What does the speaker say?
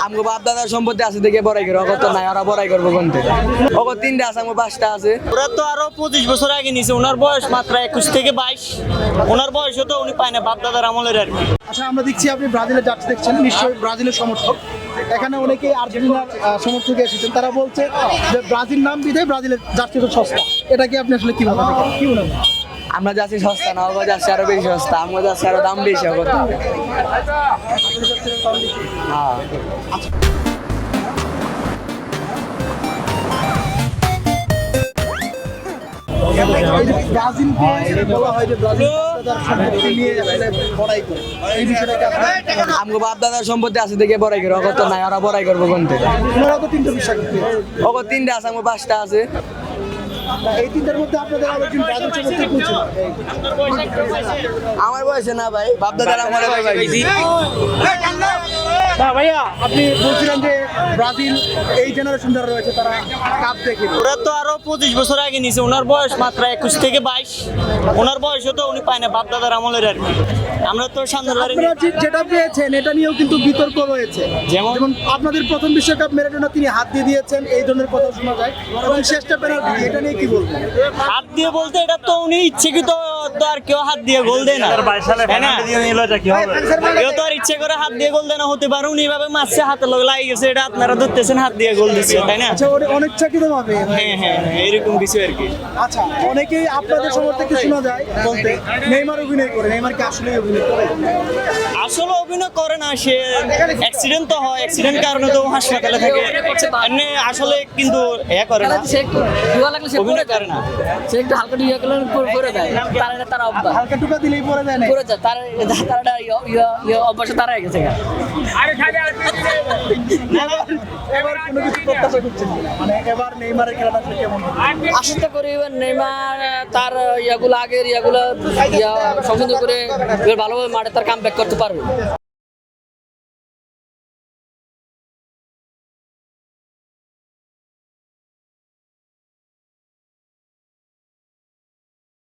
আমগো বাপ দাদার সম্পত্তি আছে দেখে বড়াই করে অগত নাই ওরা বড়াই করবো কোন থেকে অগো 3টা আছে আমগো 5টা আছে। ওরা তো আরো 25 বছর আগে নিছে, ওনার বয়স মাত্র 21 থেকে 22। ওনার বয়সও তো উনি পায় না বাপ দাদার আমলের আর কি। আচ্ছা, আমরা দেখছি আপনি ব্রাজিলের জার্সি দেখছেন, নিশ্চয়ই ব্রাজিলের সমর্থক। এখানে অনেকেই আর্জেন্টিনার সমর্থক এসেছেন, তারা বলছে যে ব্রাজিল নাম বিধায় ব্রাজিলের জার্সি তো সস্তা। এটা কি আপনি আসলে কিভাবে দেখেন? কি বলেন? আমরা যাচ্ছি সস্তা না ওগো যাচ্ছি আরো বেশি সস্তা, আমগো যাচ্ছি আরো দাম বেশি অগত। হ্যাঁ এই যে ব্রাজিলকে বলা হয় যে ব্রাজিল তাদের সম্পত্তি নিয়ে আসলে বড়াই করে, এই বিষয়টা কি আপনার? আমগো বাপ দাদার সম্পত্তি আছে দেখে বড়াই করে অগত নাই ওরা বড়াই করবো কোন থেকে ওনারা তো 3টা বিশ্বাস করতে অগো 3টা আছে আমগো 5টা আছে। এই 3টার মধ্যে আপনাদের আলোচনা ব্রাজিল সমর্থক বলছেন আমার বয়সে না ভাই, বাপ দাদার আমলে পাইছি। না ভাইয়া, আপনি বলছিলেন যে ব্রাজিল এই জেনারেশন যারা রয়েছে তারা কাপ দেখে ওরা তো আরো 25 বছর আগে নিছে, ওনার বয়স মাত্র 21 থেকে 22। ওনার বয়সও তো উনি পায় না বাপ দাদার আমলের আর কি। আমরা তো সামনের যেটা পেয়েছেন এটা নিয়েও কিন্তু বিতর্ক রয়েছে। যেমন আপনাদের প্রথম বিশ্বকাপ ম্যারাডোনা তিনি হাত দিয়ে দিয়েছেন, এই ধরনের কথা শোনা যায়, এবং শেষটা পেনাল্টি, এটা নিয়ে কি বলবেন? হাত দিয়ে বলতে এটা তো উনি ইচ্ছাকৃত, তো আর কেউ হাত দিয়ে গোল দেয় না, তাই না? কেউ তো আর ইচ্ছে করে হাত দিয়ে গোল দেয় না, হতে পারে উনি এভাবে মারছে, হাতের লগে লাগে গেছে, এটা আপনারা ধরতেছেন হাত দিয়ে গোল দিচ্ছে, তাই না? আচ্ছা, অনিচ্ছাকৃত ভাবে। হ্যাঁ হ্যাঁ হ্যাঁ, এরকম কিছু আর কি। আচ্ছা, অনেকেই আপনাদের সমর্থককে শোনা যায় বলতে নেইমার অভিনয় করে। নেইমার কি আসলে অভিনয় করে? আসলে অভিনয় করে না, সে অ্যাক্সিডেন্ট তো হয়, অ্যাক্সিডেন্ট কারণে তো হাসপাতালে থাকে, এমনি আসলে কিন্তু এ করে না, সে একটু ডুয়া লাগলে সে অভিনয় করে না। সে একটু হালকা ডুয়া করলে করে দেয়, তারা অভ্যাস হালকা টুকা দিলেই পরে যায় না। করে যায়, তারা অভ্যাসে তারাই গেছে। এবার কোনো কিছু প্রত্যাশা করছেন কিনা? মানে এবার নেইমারের খেলাটা আসলে কেমন হবে? আশা তো করি এবার নেইমার তার আগের সংশোধন করে এবার ভালোভাবে মাঠে তার কাম ব্যাক করতে পারবে।